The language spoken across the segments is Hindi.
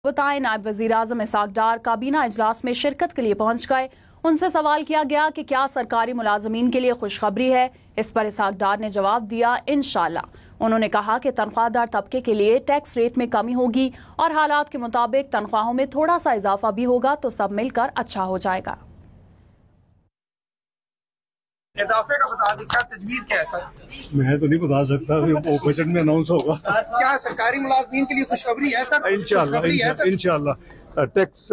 बताएं, नायब वजीर आजम इसहाक डार काबीना इजलास में शिरकत के लिए पहुंच गए। उनसे सवाल किया गया कि क्या सरकारी मुलाजमीन के लिए खुशखबरी है। इस पर इसहाक डार ने जवाब दिया, इंशाअल्लाह। उन्होंने कहा कि तनख्वाहदार तबके के लिए टैक्स रेट में कमी होगी और हालात के मुताबिक तनख्वाहों में थोड़ा सा इजाफा भी होगा तो सब मिलकर अच्छा हो जाएगा। इजाफे का बता दें, क्या तजवीज़ क्या है सर? मैं तो नहीं बता सकता, वो बजट में अनाउंस होगा। क्या सरकारी मुलाजमीन के लिए खुशखबरी है सर? इंशाअल्लाह टैक्स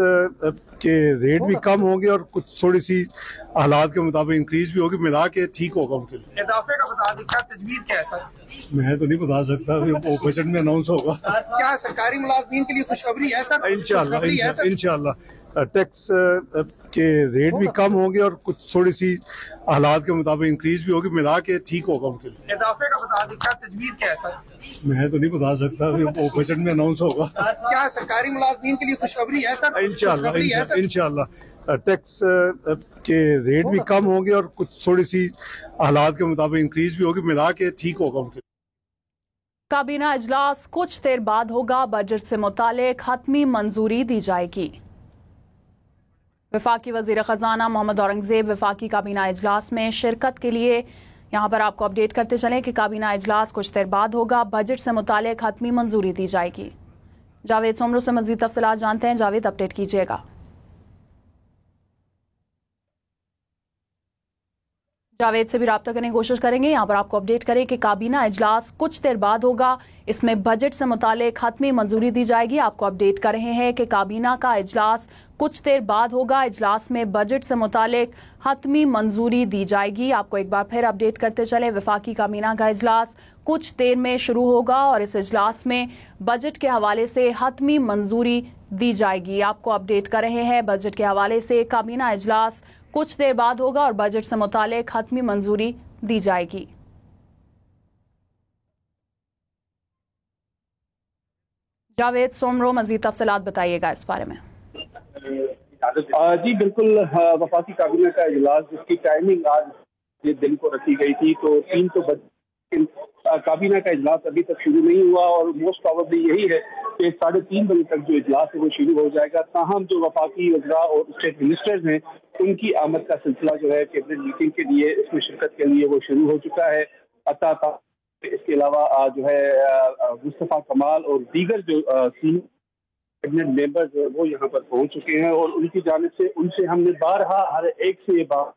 के रेट भी कम होंगे और कुछ थोड़ी सी हालात के मुताबिक इंक्रीज भी होगी, मिला के ठीक होगा उनके लिए। इजाफे का बता दें, क्या तजवीज़ क्या है सर? मैं तो नहीं बता सकता, वो बजट में अनाउंस होगा। क्या सरकारी मुलाजमीन के लिए खुशखबरी है सर? इंशाअल्लाह टैक्स के रेट भी कम होंगे और कुछ थोड़ी सी हालात के मुताबिक इंक्रीज भी होगी, मिला के ठीक होगा उनके लिए। इजाफे का बता दें, क्या तजवीज़ क्या है सर? मैं तो नहीं बता सकता, वो बजट में अनाउंस होगा। क्या सरकारी मुलाजमीन के लिए खुशखबरी है सर? इंशाअल्लाह टैक्स के रेट भी कम होंगे और कुछ थोड़ी सी हालात के मुताबिक इंक्रीज भी होगी, मिला के ठीक होगा उनके लिए। काबीना इजलास कुछ देर बाद होगा। बजट से मुतालिक हतमी मंजूरी दी जाएगी। वफाकी वजीर खजाना मोहम्मद औरंगजेब वफाकी काबीना इजलास में शिरकत के लिए यहाँ पर आपको अपडेट करते चलें कि काबीना इजलास कुछ देर बाद होगा। बजट से मुतालिक हतमी मंजूरी दी जाएगी। जावेद सोमरो से मजीद तफसीलात जानते हैं। जावेद, अपडेट कीजिएगा। जावेद से भी रब्ता करने की कोशिश करेंगे। यहाँ पर आपको अपडेट करें कि काबीना इजलास कुछ देर बाद होगा। इसमें बजट से मुतालिक हतमी मंजूरी दी जाएगी। आपको अपडेट कर रहे हैं कि काबीना का इजलास कुछ देर बाद होगा। इजलास में बजट से मुतालिक हतमी मंजूरी दी जाएगी। आपको एक बार फिर अपडेट करते चले, वफाकी काबीना का इजलास कुछ देर में शुरू होगा और इस इजलास में बजट के हवाले से हतमी मंजूरी दी जाएगी। आपको अपडेट कर रहे हैं, बजट के हवाले से काबीना इजलास कुछ देर बाद होगा और बजट से मुतालिक हतमी मंजूरी दी जाएगी। जावेद सोमरो, मजीद तफसीलात बताइएगा इस बारे में। जी बिल्कुल, वफाकी काबीना का इजलास जिसकी टाइमिंग आज ये दिन को रखी गई थी तो 3 तो बजे काबीना का इजलास अभी तक शुरू नहीं हुआ और मोस्ट प्रोबेबली यही है कि 3:30 बजे तक जो इजलास है वो शुरू हो जाएगा। ताहम जो वफाकी वज़रा और स्टेट मिनिस्टर्स हैं उनकी आमद का सिलसिला जो है कैबिनेट मीटिंग के लिए इसमें शिरकत के लिए वो शुरू हो चुका है। इसके अलावा जो है मुस्तफ़ा कमाल और दीगर जो सीनियर कैबिनेट मेंबर्स है वो यहाँ पर पहुंच चुके हैं और उनकी जानिब से उनसे हमने बारहा हर एक से ये बात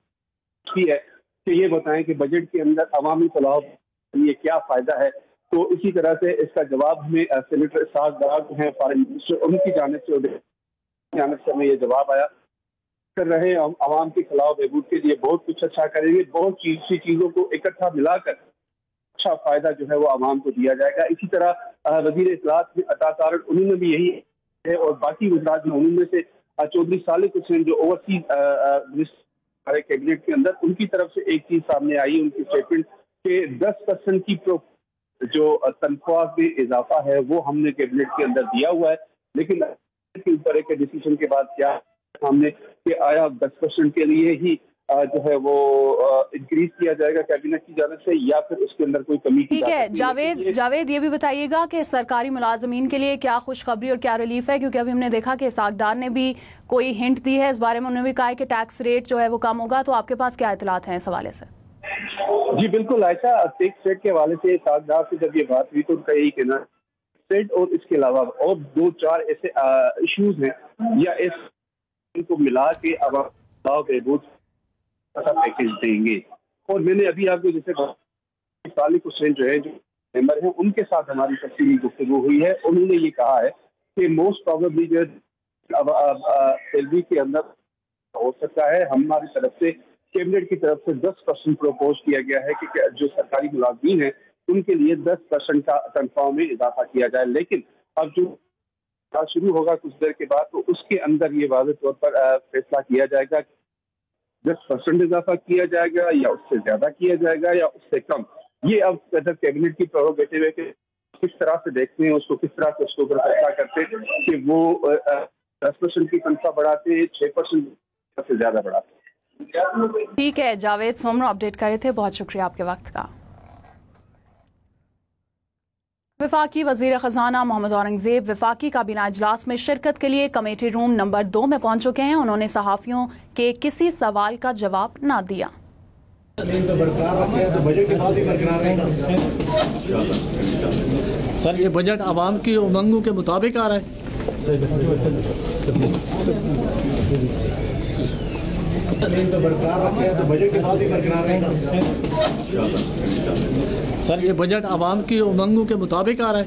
की है कि ये बताएं कि बजट के अंदर अवामी फलाह के लिए क्या फ़ायदा है। तो इसी तरह से इसका जवाब हमें सेनेटर इसहाक डार हैं फॉरेन मिनिस्टर, उनकी जानिब से हमें ये जवाब आया कर रहे हैं हम आवाम की फलाह बहबूद के लिए बहुत कुछ अच्छा करेंगे, बहुत सी चीज़ों को इकट्ठा मिलाकर अच्छा फ़ायदा जो है वो आवाम को दिया जाएगा। इसी तरह वज़ीर इत्तलात में अता तारड़ उन्होंने भी यही है और बाकी वज़रात में उनमें से चौधरी सालिक हुसैन जो ओवरसीज मिनिस्टर कैबिनेट के अंदर, उनकी तरफ से एक चीज़ सामने आई उनकी स्टेटमेंट के 10% की जो तनख्वाह में इजाफा है वो हमने कैबिनेट के अंदर दिया हुआ है, लेकिन के ऊपर एक डिसीजन के बाद क्या हमने कि आया 10% के लिए ही जो है वो इंक्रीज किया जाएगा कैबिनेट की जानिब से या फिर उसके अंदर कोई कमी की। ठीक है जावेद, ये भी बताइएगा कि सरकारी मुलाजमीन के लिए क्या खुशखबरी और क्या रिलीफ है, क्योंकि अभी हमने देखा कि इसहाक डार ने भी कोई हिंट दी है इस बारे में। उन्होंने भी कहा है कि टैक्स रेट जो है वो कम होगा। तो आपके पास क्या इतलात हैं इस हवाले से? जी बिल्कुल, ऐसा टैक्स रेट के हवाले से इसहाक डार से जब ये बात हुई तो उनका यही कहना रेट और इसके अलावा और 2-4 ऐसे इश्यूज हैं या इनको मिला के अब पैकेज देंगे। और मैंने अभी आपको जैसे सालिक हुसैन जो है जो मेंबर हैं उनके साथ हमारी तफसीली गुफ्तगू हुई है। उन्होंने ये कहा है कि मोस्ट प्रोबेबली जो सैलरी के अंदर हो सकता है, हमारी तरफ से कैबिनेट की तरफ से 10% प्रपोज किया गया है कि जो सरकारी मुलाजमीन है उनके लिए 10% का तनख्वाह में इजाफा किया जाए। लेकिन अब जो शुरू होगा कुछ देर के बाद तो उसके अंदर ये वाज़ेह तौर पर फैसला किया जाएगा 10% इजाफा किया जाएगा या उससे ज्यादा किया जाएगा या उससे कम। ये अब कैबिनेट की प्रोरोगेटिव है कि किस तरह से देखते हैं उसको, किस तरह से उसके ऊपर फैसला करते हैं कि वो 10% की तनख्वाह बढ़ाते हैं, 6% से ज्यादा बढ़ाते हैं। ठीक है, जावेद सोमरो अपडेट कर रहे थे, बहुत शुक्रिया आपके वक्त का। वफाकी वजीर खजाना मोहम्मद औरंगजेब वफाकी काबीना इजलास में शिरकत के लिए कमेटी रूम नंबर 2 में पहुंच चुके हैं। उन्होंने सहाफियों के किसी सवाल का जवाब न दिया। सर, ये बजट आवाम की उमंगों के मुताबिक आ रहा है। सर, ये बजट आवाम की उमंगों के मुताबिक आ रहा है।